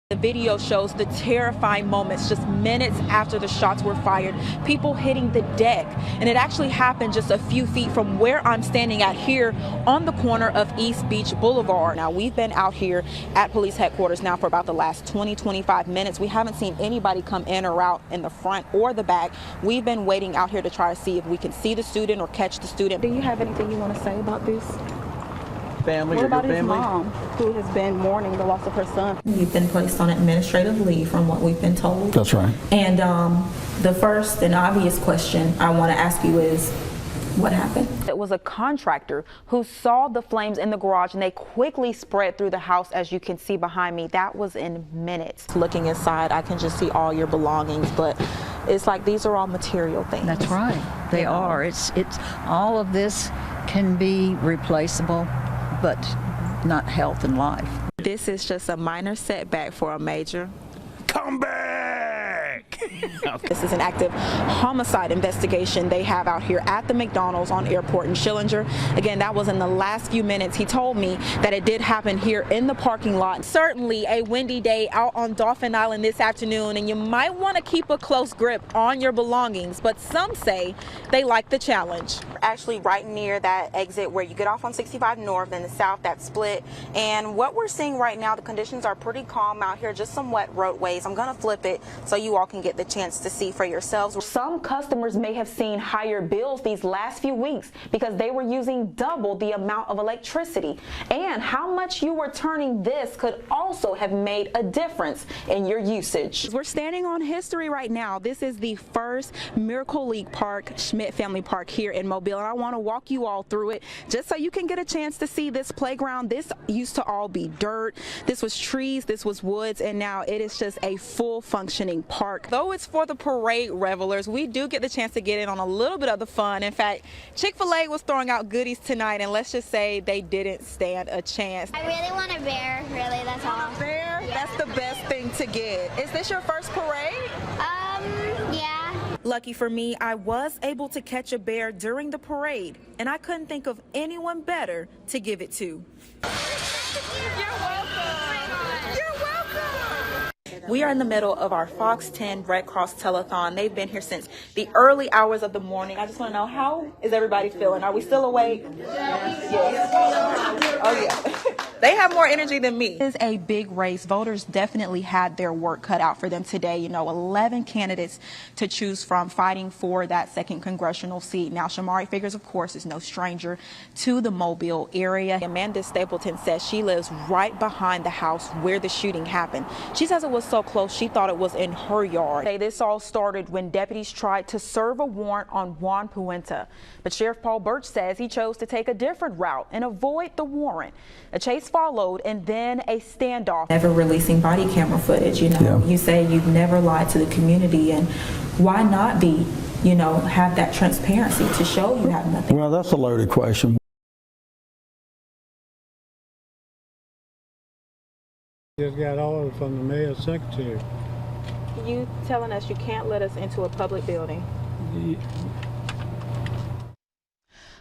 The video shows the terrifying moments just minutes after the shots were fired, people hitting the deck. And it actually happened just a few feet from where I'm standing at here on the corner of East Beach Boulevard. Now, we've been out here at police headquarters now for about the last 20-25 minutes. We haven't seen anybody come in or out in the front or the back. We've been waiting out here to try to see if we can see the student or catch the student. Do you have anything you want to say about this? Family, what about his family? mom, who has been mourning the loss of her son? You've been placed on administrative leave, from what we've been told. That's right. And the first and obvious question I want to ask you is, what happened? It was a contractor who saw the flames in the garage, and they quickly spread through the house, as you can see behind me. That was in minutes. Looking inside, I can just see all your belongings, but it's like these are all material things. That's right. They are. It's all of this can be replaceable, but not health and life. This is just a minor setback for a major. Come back! This is an active homicide investigation they have out here at the McDonald's on Airport in Schillinger. Again, that was in the last few minutes. He told me that it did happen here in the parking lot. Certainly a windy day out on Dauphin Island this afternoon, and you might want to keep a close grip on your belongings, but some say they like the challenge. Actually right near that exit where you get off on 65 North and the South, that split. And what we're seeing right now, the conditions are pretty calm out here, just some wet roadways. I'm going to flip it so you all can get the chance to see for yourselves. Some customers may have seen higher bills these last few weeks because they were using double the amount of electricity. And how much you were turning this could also have made a difference in your usage. We're standing on history right now. This is the first Miracle League Park, Schmidt Family Park here in Mobile, and I want to walk you all through it just so you can get a chance to see this playground. This used to all be dirt. This was trees, this was woods, and now it is just a full functioning park. Though it's for the parade revelers, we do get the chance to get in on a little bit of the fun. In fact, Chick-fil-A was throwing out goodies tonight, and let's just say they didn't stand a chance. I really want a bear, really, that's all. A bear? Yeah. That's the best thing to get. Is this your first parade? Yeah. Lucky for me, I was able to catch a bear during the parade, and I couldn't think of anyone better to give it to. You're welcome. You're welcome. We are in the middle of our Fox 10 Red Cross Telethon. They've been here since the early hours of the morning. I just want to know, how is everybody feeling? Are we still awake? Yes. Oh, yeah. They have more energy than me. It is a big race. Voters definitely had their work cut out for them today. You know, 11 candidates to choose from fighting for that second congressional seat. Now, Shamari Figures, of course, is no stranger to the Mobile area. Amanda Stapleton says she lives right behind the house where the shooting happened. She says it was so close she thought it was in her yard. This all started when deputies tried to serve a warrant on Juan Puente. But Sheriff Paul Birch says he chose to take a different route and avoid the warrant. A chase followed and then a standoff. Never releasing body camera footage, you know. Yeah. You say you've never lied to the community, and why not be, you know, have that transparency to show you have nothing? Well, that's a loaded question. Just got orders from the mayor's secretary. You telling us you can't let us into a public building?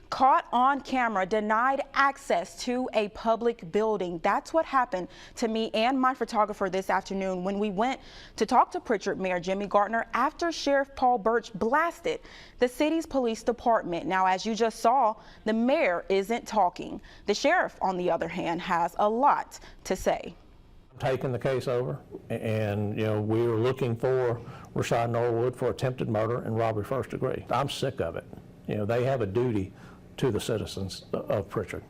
Caught on camera, denied access to a public building. That's what happened to me and my photographer this afternoon when we went to talk to Prichard Mayor Jimmy Gartner after Sheriff Paul Birch blasted the city's police department. Now, as you just saw, the mayor isn't talking. The sheriff, on the other hand, has a lot to say. Taking the case over, and you know, we were looking for Rashad Norwood for attempted murder and robbery first degree. I'm sick of it. You know, they have a duty to the citizens of Prichard.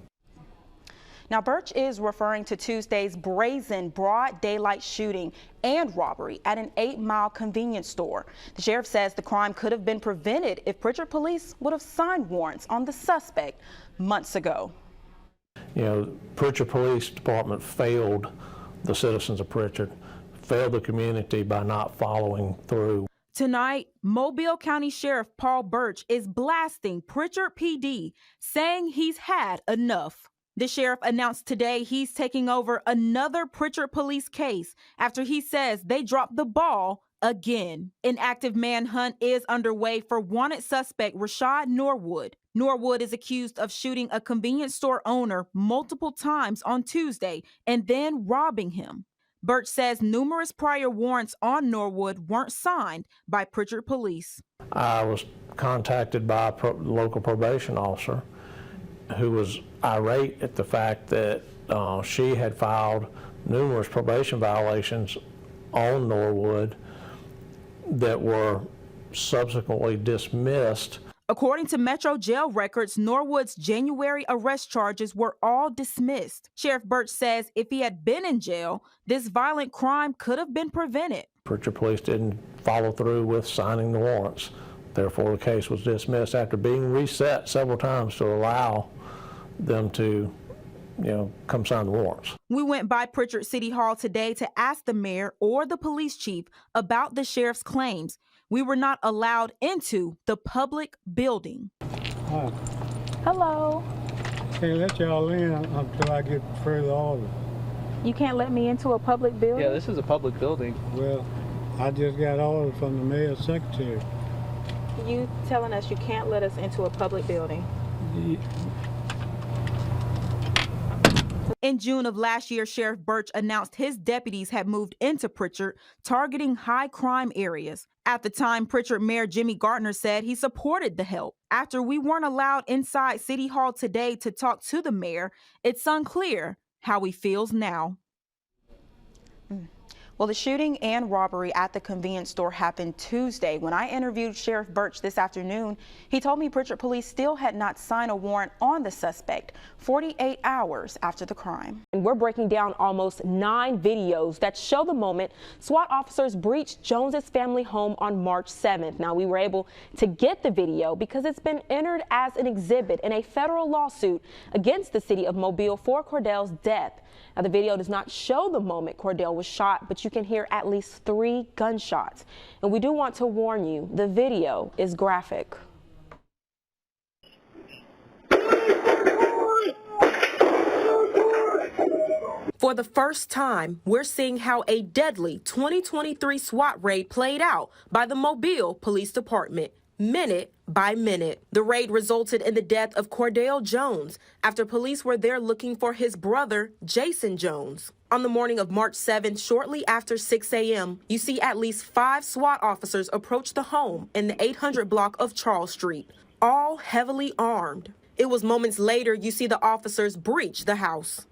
Now, Birch is referring to Tuesday's brazen broad daylight shooting and robbery at an 8-mile convenience store. The sheriff says the crime could have been prevented if Prichard police would have signed warrants on the suspect months ago. You know, Prichard Police Department failed the citizens of Prichard, failed the community by not following through. Tonight, Mobile County Sheriff Paul Birch is blasting Prichard PD, saying he's had enough. The sheriff announced today he's taking over another Prichard police case after he says they dropped the ball again. An active manhunt is underway for wanted suspect Rashad Norwood. Norwood is accused of shooting a convenience store owner multiple times on Tuesday and then robbing him. Birch says numerous prior warrants on Norwood weren't signed by Prichard police. I was contacted by a local probation officer who was irate at the fact that she had filed numerous probation violations on Norwood that were subsequently dismissed. According to Metro Jail records, Norwood's January arrest charges were all dismissed. Sheriff Birch says if he had been in jail, this violent crime could have been prevented. Prichard police didn't follow through with signing the warrants. Therefore, the case was dismissed after being reset several times to allow them to, come sign the warrants. We went by Prichard City Hall today to ask the mayor or the police chief about the sheriff's claims. We were not allowed into the public building. Hi. Hello. Can't let y'all in until I get further orders. You can't let me into a public building? Yeah, this is a public building. Well, I just got orders from the mayor's secretary. You telling us you can't let us into a public building? In June of last year, Sheriff Birch announced his deputies had moved into Prichard, targeting high crime areas. At the time, Prichard Mayor Jimmy Gardner said he supported the help. After we weren't allowed inside City Hall today to talk to the mayor, it's unclear how he feels now. Well, the shooting and robbery at the convenience store happened Tuesday. When I interviewed Sheriff Birch this afternoon, he told me Prichard police still had not signed a warrant on the suspect 48 hours after the crime. And we're breaking down almost 9 videos that show the moment SWAT officers breached Jones's family home on March 7th. Now, we were able to get the video because it's been entered as an exhibit in a federal lawsuit against the city of Mobile for Cordell's death. Now, the video does not show the moment Cordell was shot, but you can hear at least 3 gunshots. And we do want to warn you, the video is graphic. For the first time, we're seeing how a deadly 2023 SWAT raid played out by the Mobile Police Department, minute by minute. The raid resulted in the death of Cordell Jones after police were there looking for his brother, Jason Jones. On the morning of March 7th, shortly after 6 a.m., you see at least 5 SWAT officers approach the home in the 800 block of Charles Street, all heavily armed. It was moments later you see the officers breach the house.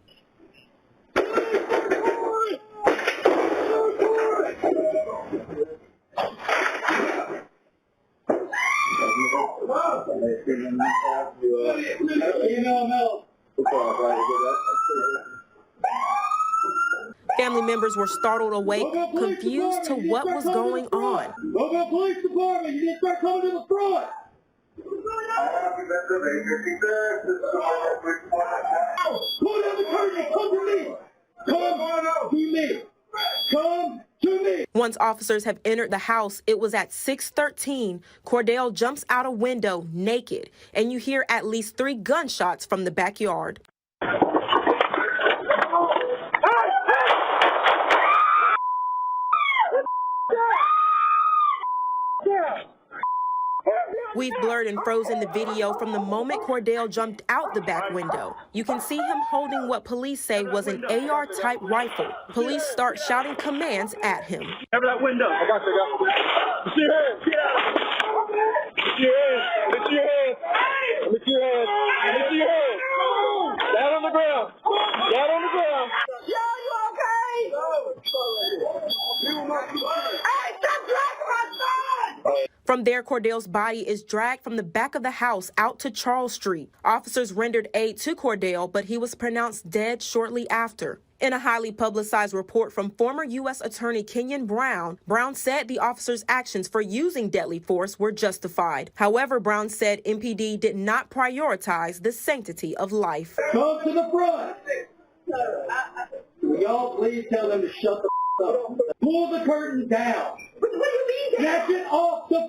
Family members were startled awake, confused to what was going on. Mobile Police Department, you need to start coming to the front. Pull down the curtain, come to me. Come to me. Come to me. Once officers have entered the house, it was at 6:13. Cordell jumps out a window naked, and you hear at least 3 gunshots from the backyard. We've blurred and frozen the video from the moment Cordell jumped out the back window. You can see him holding what police say was an AR-type rifle. Police start shouting commands at him. Cover that window. I got you. Lift your hands. Get out. Lift your hands. Lift your hands. Lift your hands. Lift your hands. Down on the ground. Down on the ground. Yo, you okay? Hey, stop dragging my son! From there, Cordell's body is dragged from the back of the house out to Charles Street. Officers rendered aid to Cordell, but he was pronounced dead shortly after. In a highly publicized report from former U.S. Attorney Kenyon Brown, Brown said the officers' actions for using deadly force were justified. However, Brown said MPD did not prioritize the sanctity of life. Come to the front. Will y'all please tell them to shut the up? Pull the curtain down. What do you mean? Snatch it off the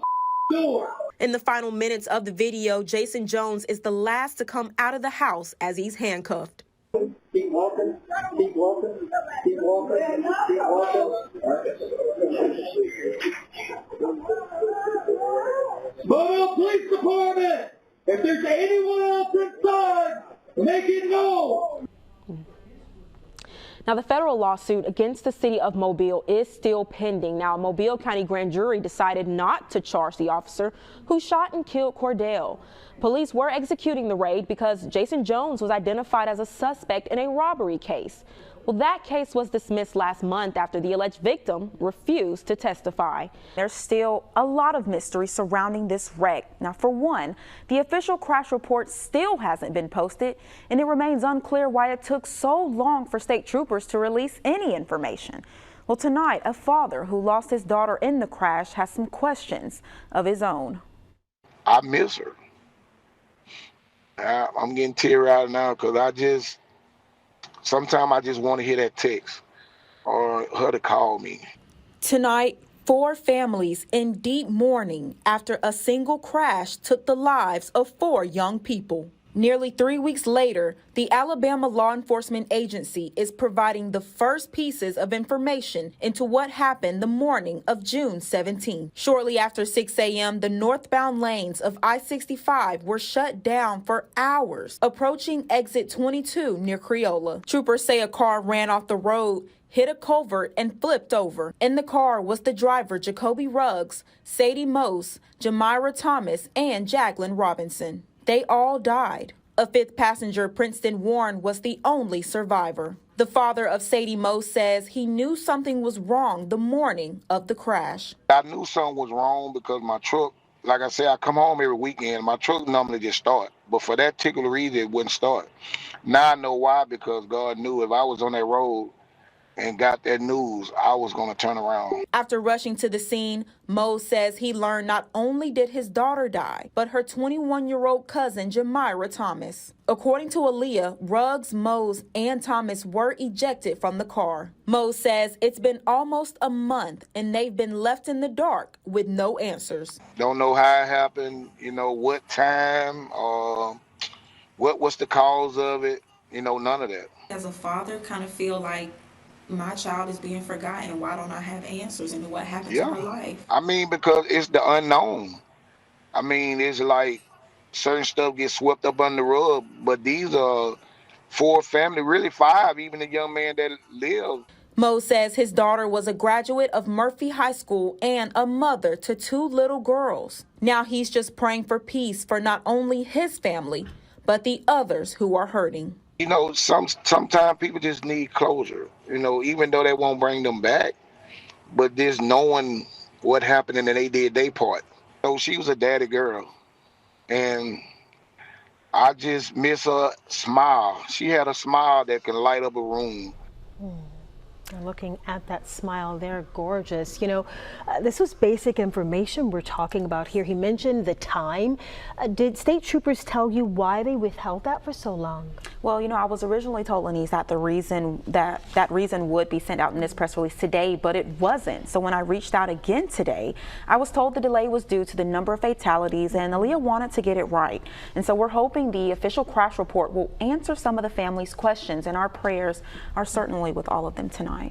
door. In the final minutes of the video, Jason Jones is the last to come out of the house as he's handcuffed. Keep walking. Keep walking. Keep walking. Keep walking. Mobile Police Department, if there's anyone else inside, make it known. Now, the federal lawsuit against the city of Mobile is still pending. Now, a Mobile County grand jury decided not to charge the officer who shot and killed Cordell. Police were executing the raid because Jason Jones was identified as a suspect in a robbery case. Well, that case was dismissed last month after the alleged victim refused to testify. There's still a lot of mystery surrounding this wreck. Now, for one, the official crash report still hasn't been posted, and it remains unclear why it took so long for state troopers to release any information. Well, tonight, a father who lost his daughter in the crash has some questions of his own. I miss her. I'm getting teary-eyed now because sometimes I just want to hear that text or her to call me. Tonight, 4 families in deep mourning after a single crash took the lives of 4 young people. Nearly 3 weeks later, the Alabama Law Enforcement Agency is providing the first pieces of information into what happened the morning of June 17. Shortly after 6 a.m., the northbound lanes of I-65 were shut down for hours, approaching exit 22 near Creola. Troopers say a car ran off the road, hit a culvert, and flipped over. In the car was the driver, Jacoby Ruggs, Sadie Mose, Jamira Thomas, and Jacqueline Robinson. They all died. A 5th passenger, Princeton Warren, was the only survivor. The father of Sadie Mose says he knew something was wrong the morning of the crash. I knew something was wrong because my truck, like I said, I come home every weekend. My truck normally just start, but for that particular reason, it wouldn't start. Now I know why, because God knew if I was on that road and got that news, I was going to turn around. After rushing to the scene, Mose says he learned not only did his daughter die, but her 21-year-old cousin, Jamira Thomas. According to Aaliyah, Ruggs, Mose, and Thomas were ejected from the car. Mose says it's been almost a month and they've been left in the dark with no answers. Don't know how it happened, what time, what's the cause of it, none of that. As a father, kind of feel like my child is being forgotten. Why don't I have answers into what happened to her life? I mean, because it's the unknown. I mean, it's like certain stuff gets swept up under the rug, but these are 4 family, really 5, even the young man that lived. Mose says his daughter was a graduate of Murphy High School and a mother to 2 little girls. Now he's just praying for peace for not only his family, but the others who are hurting. Sometimes people just need closure, even though they won't bring them back, but just knowing what happened and they did their part. So she was a daddy girl, and I just miss her smile. She had a smile that can light up a room. Looking at that smile, they're gorgeous. This was basic information we're talking about here. He mentioned the time. Did state troopers tell you why they withheld that for so long? Well, I was originally told, Lenise, that the reason that reason would be sent out in this press release today, but it wasn't. So when I reached out again today, I was told the delay was due to the number of fatalities, and Aaliyah wanted to get it right. And so we're hoping the official crash report will answer some of the family's questions, and our prayers are certainly with all of them tonight.